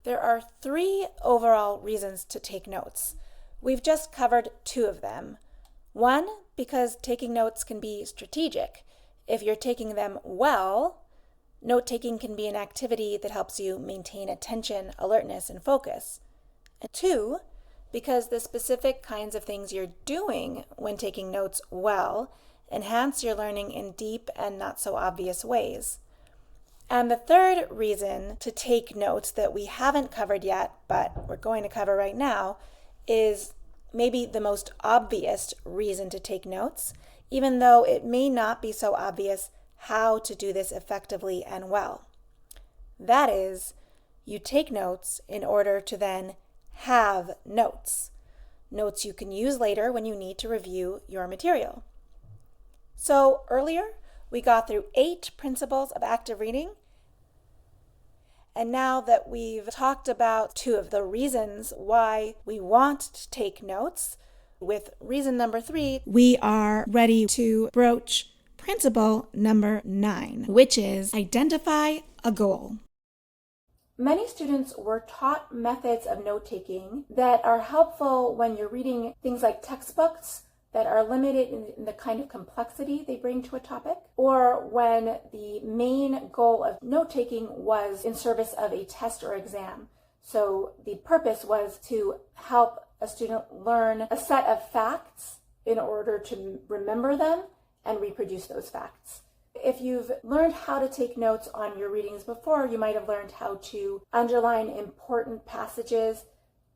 There are 3 overall reasons to take notes. We've just covered 2 of them. One, because taking notes can be strategic. If you're taking them well, note-taking can be an activity that helps you maintain attention, alertness, and focus. And 2, because the specific kinds of things you're doing when taking notes well enhance your learning in deep and not so obvious ways. And the third reason to take notes that we haven't covered yet, but we're going to cover right now, is maybe the most obvious reason to take notes, even though it may not be so obvious how to do this effectively and well. That is, you take notes in order to then have notes. Notes you can use later when you need to review your material. So earlier, we got through 8 principles of active reading. And now that we've talked about 2 of the reasons why we want to take notes, with reason number 3, we are ready to broach principle number 9, which is identify a goal. Many students were taught methods of note-taking that are helpful when you're reading things like textbooks that are limited in the kind of complexity they bring to a topic, or when the main goal of note-taking was in service of a test or exam. So the purpose was to help a student learn a set of facts in order to remember them and reproduce those facts. If you've learned how to take notes on your readings before, you might have learned how to underline important passages,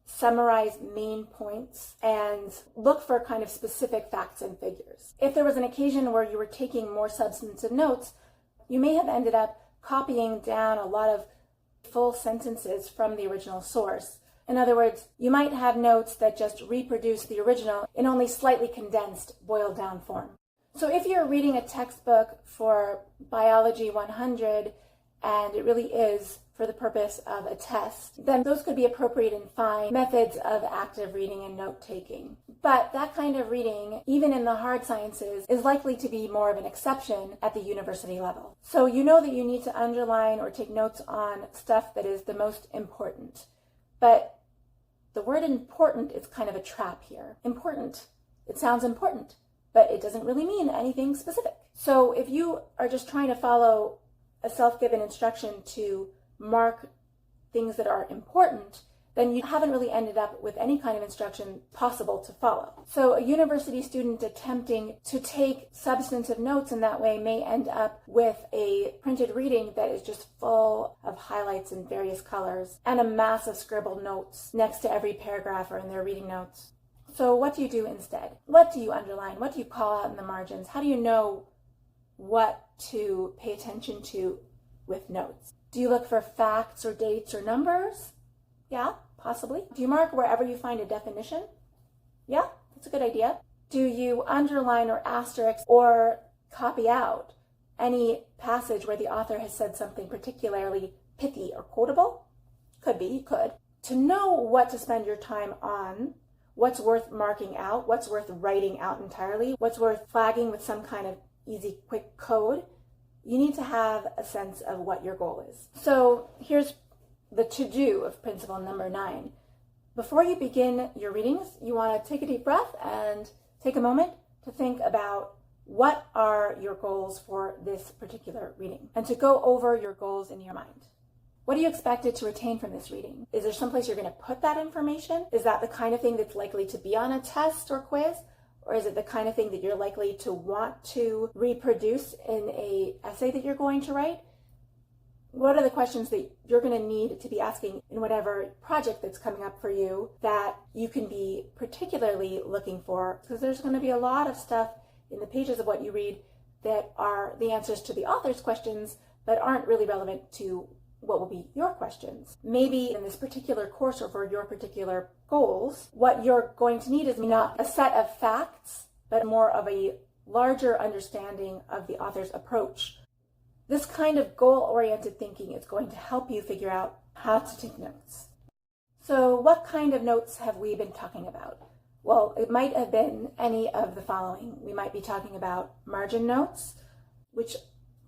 summarize main points, and look for kind of specific facts and figures. If there was an occasion where you were taking more substantive notes, you may have ended up copying down a lot of full sentences from the original source. In other words, you might have notes that just reproduce the original in only slightly condensed, boiled down form. So if you're reading a textbook for Biology 100 and it really is for the purpose of a test, then those could be appropriate and fine methods of active reading and note-taking. But that kind of reading, even in the hard sciences, is likely to be more of an exception at the university level. So you know that you need to underline or take notes on stuff that is the most important. But the word important is kind of a trap here. Important. It sounds important, but it doesn't really mean anything specific. So if you are just trying to follow a self-given instruction to mark things that are important, then you haven't really ended up with any kind of instruction possible to follow. So a university student attempting to take substantive notes in that way may end up with a printed reading that is just full of highlights in various colors and a mass of scribbled notes next to every paragraph or in their reading notes. So what do you do instead? What do you underline? What do you call out in the margins? How do you know what to pay attention to with notes? Do you look for facts or dates or numbers? Yeah, possibly. Do you mark wherever you find a definition? Yeah, that's a good idea. Do you underline or asterisk or copy out any passage where the author has said something particularly pithy or quotable? Could be, you could. To know what to spend your time on, what's worth marking out, what's worth writing out entirely, what's worth flagging with some kind of easy, quick code, you need to have a sense of what your goal is. So here's the to-do of principle number 9. Before you begin your readings, you want to take a deep breath and take a moment to think about what are your goals for this particular reading, and to go over your goals in your mind. What are you expected to retain from this reading? Is there someplace you're going to put that information? Is that the kind of thing that's likely to be on a test or quiz? Or is it the kind of thing that you're likely to want to reproduce in an essay that you're going to write? What are the questions that you're going to need to be asking in whatever project that's coming up for you that you can be particularly looking for? Because there's going to be a lot of stuff in the pages of what you read that are the answers to the author's questions but aren't really relevant to what will be your questions. Maybe in this particular course or for your particular goals, what you're going to need is not a set of facts, but more of a larger understanding of the author's approach. This kind of goal-oriented thinking is going to help you figure out how to take notes. So what kind of notes have we been talking about? Well, it might have been any of the following. We might be talking about margin notes, which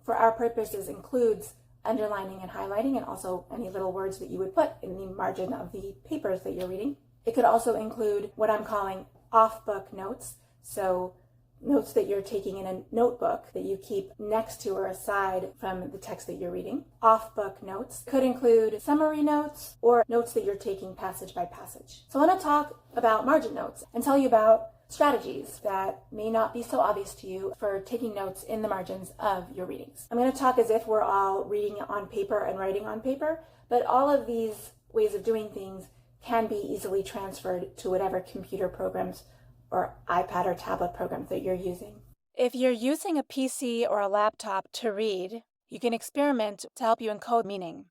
for our purposes includes underlining and highlighting, and also any little words that you would put in the margin of the papers that you're reading. It could also include what I'm calling off-book notes, so notes that you're taking in a notebook that you keep next to or aside from the text that you're reading. Off-book notes could include summary notes or notes that you're taking passage by passage. So I want to talk about margin notes and tell you about strategies that may not be so obvious to you for taking notes in the margins of your readings. I'm going to talk as if we're all reading on paper and writing on paper, but all of these ways of doing things can be easily transferred to whatever computer programs or iPad or tablet programs that you're using. If you're using a PC or a laptop to read, you can experiment to help you encode meaning.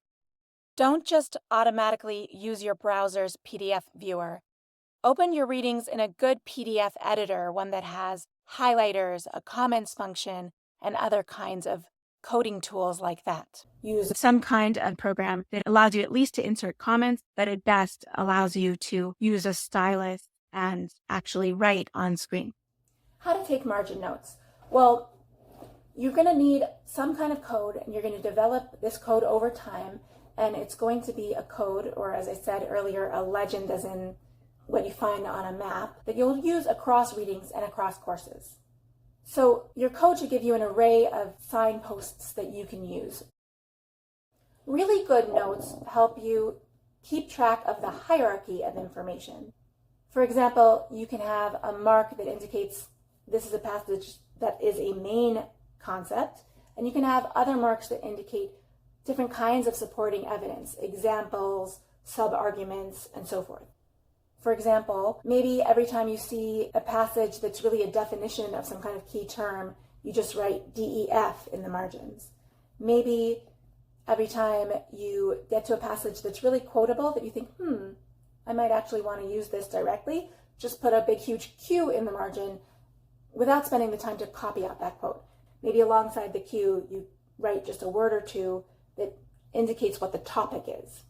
Don't just automatically use your browser's PDF viewer. Open your readings in a good PDF editor, one that has highlighters, a comments function, and other kinds of coding tools like that. Use some kind of program that allows you at least to insert comments, but at best allows you to use a stylus and actually write on screen. How to take margin notes? Well, you're going to need some kind of code, and you're going to develop this code over time, and it's going to be a code, or as I said earlier, a legend, as in what you find on a map, that you'll use across readings and across courses. So your code should give you an array of signposts that you can use. Really good notes help you keep track of the hierarchy of information. For example, you can have a mark that indicates this is a passage that is a main concept, and you can have other marks that indicate different kinds of supporting evidence, examples, sub-arguments, and so forth. For example, maybe every time you see a passage that's really a definition of some kind of key term, you just write DEF in the margins. Maybe every time you get to a passage that's really quotable that you think, I might actually want to use this directly, just put a big huge Q in the margin without spending the time to copy out that quote. Maybe alongside the Q, you write just a word or two that indicates what the topic is.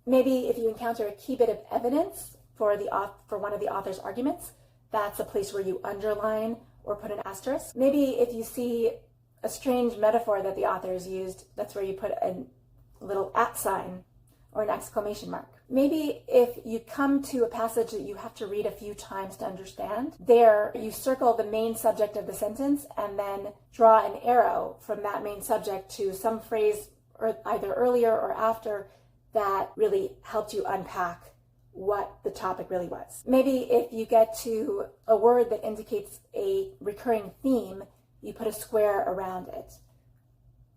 Maybe if you encounter a key bit of evidence for one of the author's arguments, that's a place where you underline or put an asterisk. Maybe if you see a strange metaphor that the author has used, that's where you put a little @ sign or an exclamation mark. Maybe if you come to a passage that you have to read a few times to understand, there you circle the main subject of the sentence and then draw an arrow from that main subject to some phrase or either earlier or after that really helped you unpack what the topic really was. Maybe if you get to a word that indicates a recurring theme, you put a square around it.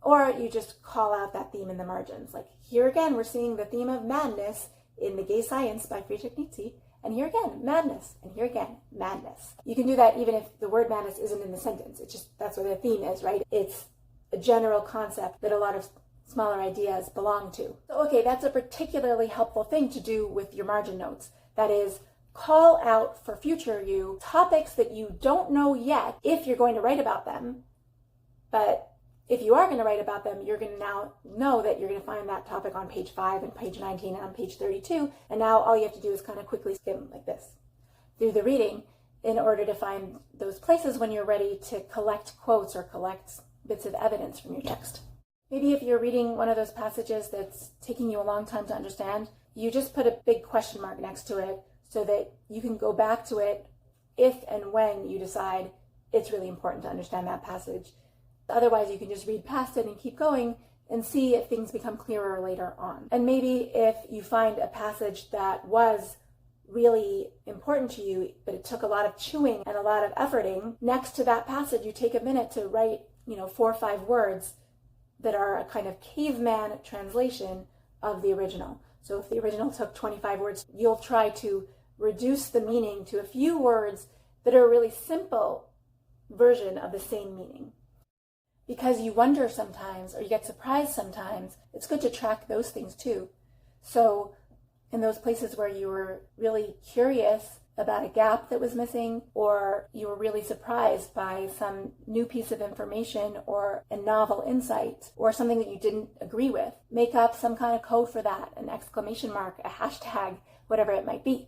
Or you just call out that theme in the margins. Like, here again, we're seeing the theme of madness in The Gay Science by Friedrich Nietzsche. And here again, madness. And here again, madness. You can do that even if the word madness isn't in the sentence. It's just, that's what the theme is, right? It's a general concept that a lot of smaller ideas belong to. So, okay, that's a particularly helpful thing to do with your margin notes. That is, call out for future you topics that you don't know yet if you're going to write about them. But if you are going to write about them, you're going to now know that you're going to find that topic on page 5 and page 19 and on page 32. And now all you have to do is kind of quickly skim like this through the reading in order to find those places when you're ready to collect quotes or collect bits of evidence from your text. Maybe if you're reading one of those passages that's taking you a long time to understand, you just put a big question mark next to it so that you can go back to it if and when you decide it's really important to understand that passage. Otherwise, you can just read past it and keep going and see if things become clearer later on. And maybe if you find a passage that was really important to you, but it took a lot of chewing and a lot of efforting, next to that passage, you take a minute to write, 4 or 5 words that are a kind of caveman translation of the original. So if the original took 25 words, you'll try to reduce the meaning to a few words that are a really simple version of the same meaning. Because you wonder sometimes, or you get surprised sometimes, it's good to track those things too. So in those places where you were really curious about a gap that was missing, or you were really surprised by some new piece of information or a novel insight or something that you didn't agree with, make up some kind of code for that, an exclamation mark, a hashtag, whatever it might be.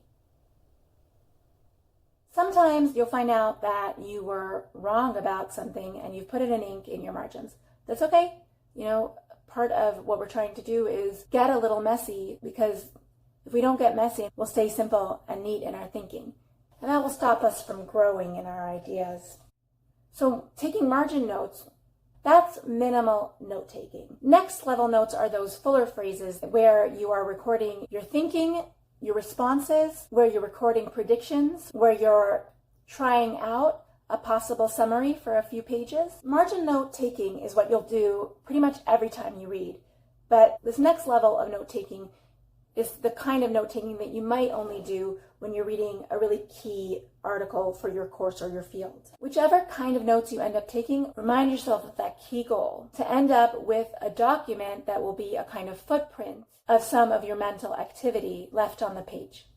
Sometimes you'll find out that you were wrong about something and you've put it in ink in your margins. That's okay. part of what we're trying to do is get a little messy, because if we don't get messy, we'll stay simple and neat in our thinking. And that will stop us from growing in our ideas. So taking margin notes, that's minimal note-taking. Next level notes are those fuller phrases where you are recording your thinking, your responses, where you're recording predictions, where you're trying out a possible summary for a few pages. Margin note-taking is what you'll do pretty much every time you read. But this next level of note-taking is the kind of note-taking that you might only do when you're reading a really key article for your course or your field. Whichever kind of notes you end up taking, remind yourself of that key goal, to end up with a document that will be a kind of footprint of some of your mental activity left on the page.